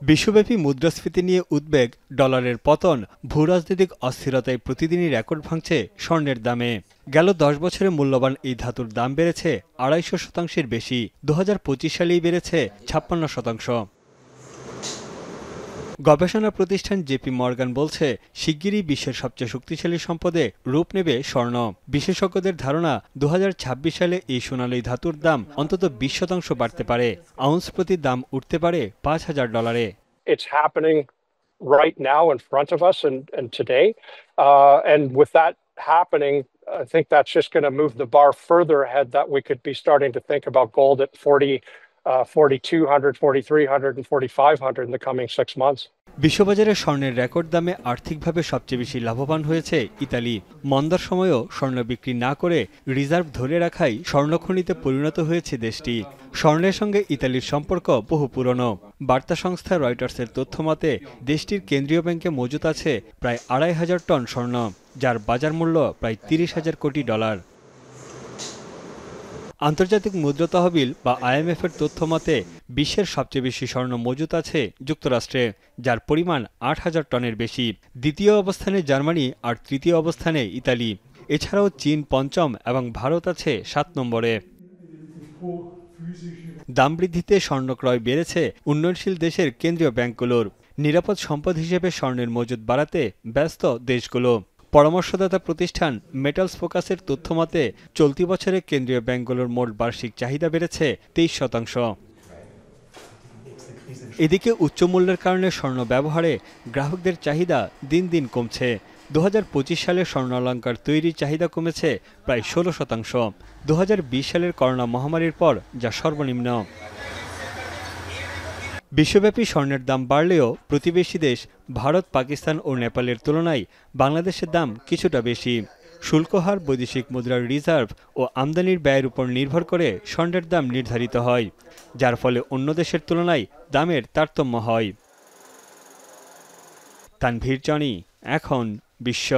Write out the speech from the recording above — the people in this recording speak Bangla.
বিশ্বব্যাপী মুদ্রাস্ফীতি নিয়ে উদ্বেগ, ডলারের পতন, ভূরাজনৈতিক অস্থিরতায় প্রতিদিনই রেকর্ড ভাঙছে স্বর্ণের দামে। গেল 10 বছরে মূল্যবান এই ধাতুর দাম বেড়েছে 250%-এর বেশি। 2025 সালেই বেড়েছে 56%। গবেষণা প্রতিষ্ঠান জেপি মর্গান বলছে, শিগগিরই বিশ্বের সবচেয়ে শক্তিশালী সম্পদে রূপ নেবে স্বর্ণ। বিশেষজ্ঞদের ধারণা, 2026 সালে এই সোনালী ধাতুর দাম অন্তত 20% বাড়তে পারে। আউন্স প্রতি দাম উঠতে পারে $5,000। It's happening right now in front of us and today. And with that happening, I think that's just going to move the bar further ahead, that we could be starting to think about gold at 4,200, 4,300, and 4,500 in the coming 6 months. বিশ্ববাজারে স্বর্ণের রেকর্ড দামে আর্থিকভাবে সবচেয়ে বেশি লাভবান হয়েছে ইতালি। মন্দার সময়েও স্বর্ণ বিক্রি না করে রিজার্ভ ধরে রাখাই স্বর্ণখনিতে পরিণত হয়েছে দেশটি। স্বর্ণের সঙ্গে ইতালির সম্পর্ক বহু পুরনো। বার্তা সংস্থা রয়টার্সের তথ্য মতে, দেশটির কেন্দ্রীয় ব্যাংকে মজুত আছে প্রায় 2,500 টন স্বর্ণ, যার বাজার মূল্য প্রায় $30,000 কোটি। আন্তর্জাতিক মুদ্রা তহবিল বা IMF-এর তথ্য মতে, বিশ্বের সবচেয়ে বেশি স্বর্ণ মজুত আছে যুক্তরাষ্ট্রে, যার পরিমাণ 8,000 টনের বেশি। দ্বিতীয় অবস্থানে জার্মানি আর তৃতীয় অবস্থানে ইতালি। এছাড়াও চীন পঞ্চম এবং ভারত আছে 7 নম্বরে। দাম বৃদ্ধিতে স্বর্ণ ক্রয় বেড়েছে উন্নয়নশীল দেশের কেন্দ্রীয় ব্যাংকগুলোর। নিরাপদ সম্পদ হিসেবে স্বর্ণের মজুত বাড়াতে ব্যস্ত দেশগুলো। পরামর্শদাতা প্রতিষ্ঠান মেটালস ফোকাসের তথ্য মতে, চলতি বছরে কেন্দ্রীয় ব্যাংকগুলোর মোট বার্ষিক চাহিদা বেড়েছে 23%। এদিকে উচ্চ মূল্যের কারণে স্বর্ণ ব্যবহারে গ্রাহকদের চাহিদা দিন দিন কমছে। 2025 সালে স্বর্ণ অলংকার তৈরির চাহিদা কমেছে প্রায় 16%। 2020 সালের করোনা মহামারীর পর যা সর্বনিম্ন। বিশ্বব্যাপী স্বর্ণের দাম বাড়লেও প্রতিবেশী দেশ ভারত, পাকিস্তান ও নেপালের তুলনায় বাংলাদেশের দাম কিছুটা বেশি। শুল্ক হার, বৈদেশিক মুদ্রার রিজার্ভ ও আমদানির ব্যয়ের উপর নির্ভর করে স্বর্ণের দাম নির্ধারিত হয়, যার ফলে অন্য দেশের তুলনায় দামের তারতম্য হয়। তানভীর জনি, এখন বিশ্ব।